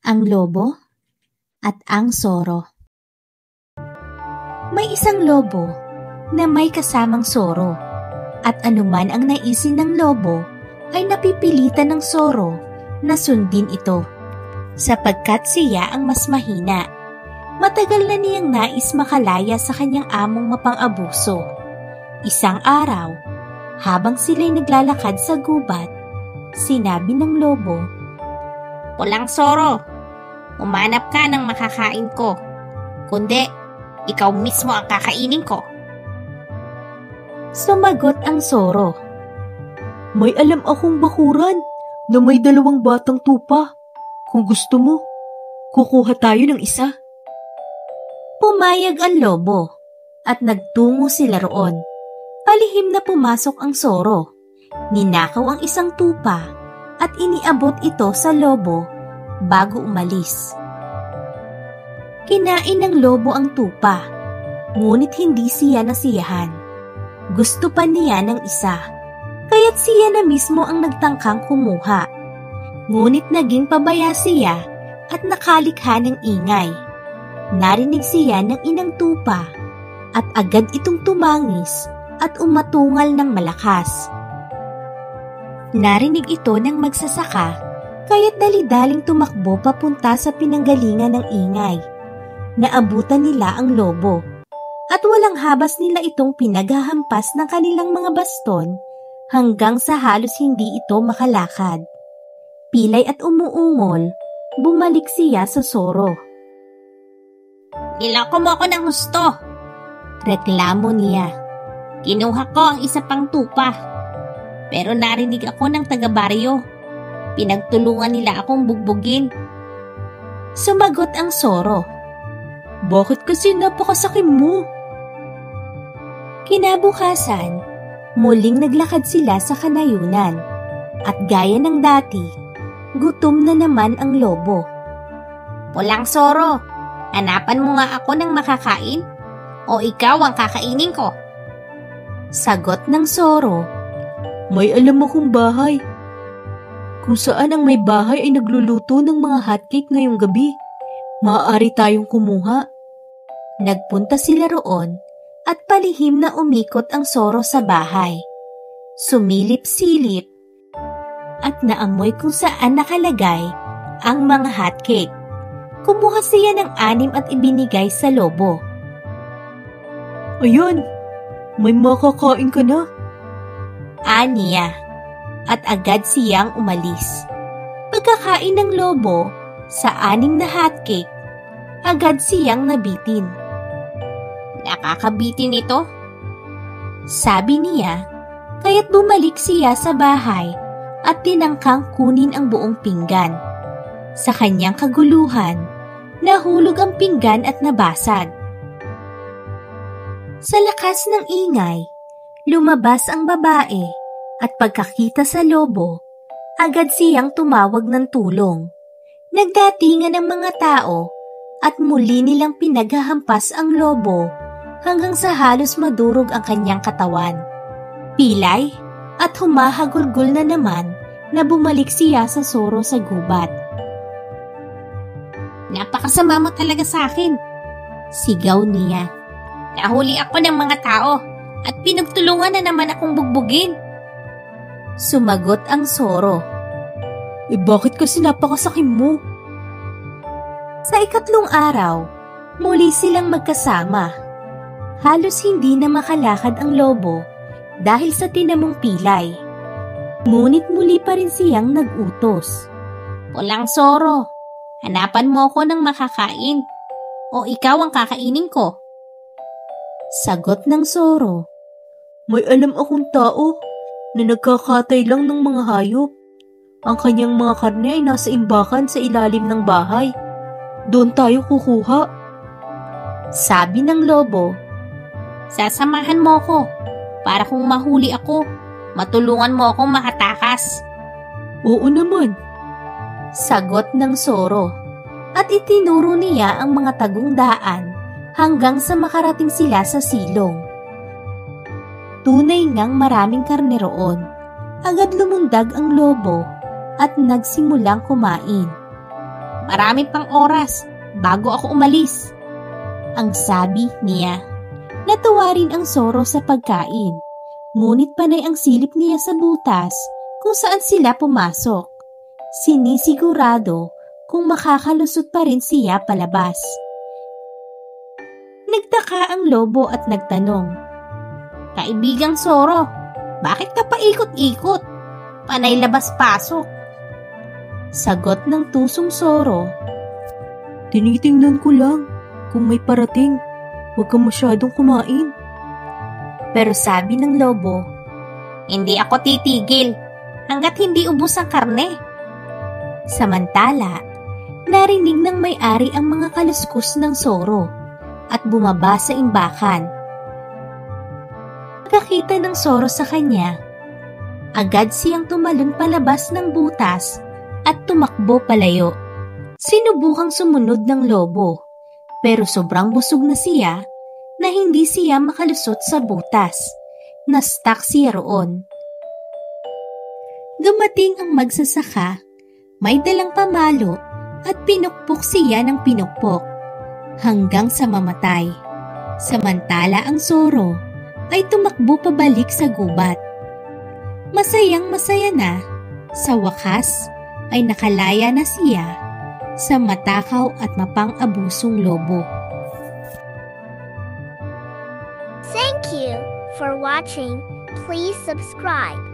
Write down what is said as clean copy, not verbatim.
Ang lobo at ang soro. May isang lobo na may kasamang soro at anuman ang naisin ng lobo ay napipilitan ng soro na sundin ito sapagkat siya ang mas mahina. Matagal na niyang nais makalaya sa kanyang among mapang-abuso. Isang araw, habang sila'y naglalakad sa gubat, sinabi ng lobo, "Pulang soro, umanap ka ng makakain ko, kundi ikaw mismo ang kakainin ko." Sumagot ang soro, "May alam akong bakuran na may 2 batang tupa. Kung gusto mo, kukuha tayo ng isa." Pumayag ang lobo at nagtungo sila roon. Palihim na pumasok ang soro. Ninakaw ang isang tupa at iniabot ito sa lobo bago umalis. Kinain ng lobo ang tupa, ngunit hindi siya nasiyahan. Gusto pa niya ng isa, kaya't siya na mismo ang nagtangkang kumuha. Ngunit naging pabaya siya at nakalikha ng ingay. Narinig siya ng inang tupa at agad itong tumangis at umatungal ng malakas. Narinig ito ng magsasaka, kaya't dali-daling tumakbo papunta sa pinanggalingan ng ingay. Naabutan nila ang lobo, at walang habas nila itong pinaghahampas ng kanilang mga baston hanggang sa halos hindi ito makalakad. Pilay at umuungol, bumalik siya sa soro. "Niloko mo ako ng husto," reklamo niya. "Kinuha ko ang isa pang tupa, pero narinig ako ng taga-baryo. Pinagtulungan nila akong bugbugin." Sumagot ang soro, "Bakit kasi napakasakim mo?" Kinabukasan, muling naglakad sila sa kanayunan at gaya ng dati, gutom na naman ang lobo. "Pulang soro, hanapan mo nga ako ng makakain o ikaw ang kakainin ko." Sagot ng soro, "May alam akong bahay, kung saan ang may bahay ay nagluluto ng mga hotcake ngayong gabi. Maaari tayong kumuha." Nagpunta sila roon at palihim na umikot ang soro sa bahay. Sumilip-silip at naamoy kung saan nakalagay ang mga hotcake. Kumuha siya ng 6 at ibinigay sa lobo. "Ayan, may makakain ka na," aniya, at agad siyang umalis. Pagkakain ng lobo sa 6 na hotcake, agad siyang nabitin. "Nakakabitin ito," sabi niya, kaya't bumalik siya sa bahay at tinangkang kunin ang buong pinggan. Sa kanyang kaguluhan, nahulog ang pinggan at nabasag. Sa lakas ng ingay, lumabas ang babae at pagkakita sa lobo, agad siyang tumawag ng tulong. Nagdatingan ang mga tao at muli nilang pinaghahampas ang lobo hanggang sa halos madurog ang kanyang katawan. Pilay at humahagulgol na naman na bumalik siya sa soro sa gubat. "Napakasama mo talaga sa akin," sigaw niya. "Nahuli ako ng mga tao at pinagtulungan na naman akong bugbugin." Sumagot ang soro, Bakit kasi napakasakim mo?" Sa 3 araw, muli silang magkasama. Halos hindi na makalakad ang lobo dahil sa tinamong pilay. Ngunit muli pa rin siyang nag-utos. "Pulang soro, hanapan mo ako ng makakain o ikaw ang kakainin ko." Sagot ng soro, "May alam akong tao na nagkakatay lang ng mga hayop. Ang kanyang mga karne ay nasa imbakan sa ilalim ng bahay. Doon tayo kukuha." Sabi ng lobo, "Sasamahan mo ko para kung mahuli ako, matulungan mo akong makatakas." "Oo naman." Sagot ng soro, at itinuro niya ang mga tagong daan hanggang sa makarating sila sa silong. Tunay ngang maraming karne roon. Agad lumundag ang lobo at nagsimulang kumain. Marami pang oras bago ako umalis. Ang sabi niya. Natuwa rin ang Zorro sa pagkain. Ngunit panay ang silip niya sa butas kung saan sila pumasok. Sinisigurado kung makakalusot pa rin siya palabas. Nagtaka ang lobo at nagtanong, Kaibigang Zorro, bakit ka paikot-ikot? Panay labas-pasok. Sagot ng tusong Zorro, Tinitingnan ko lang kung may parating. Huwag kang masyadong kumain. Pero sabi ng lobo, Hindi ako titigil hanggat hindi ubos ang karne. Samantala, narinig ng may-ari ang mga kaluskus ng Zorro at bumaba sa imbakan. Pagkakita ng Zorro sa kanya, agad siyang tumalon palabas ng butas at tumakbo palayo. Sinubukang sumunod ng lobo, pero sobrang busog na siya na hindi siya makalusot sa butas. Na-stuck siya roon. Dumating ang magsasaka, may dalang pamalo at pinukpok siya ng pinukpok hanggang sa mamatay. Samantala ang Zorro ay tumakbo pabalik sa gubat. Masayang masaya na, sa wakas ay nakalaya na siya sa matakaw at mapang-abusong lobo. Thank you for watching. Please subscribe.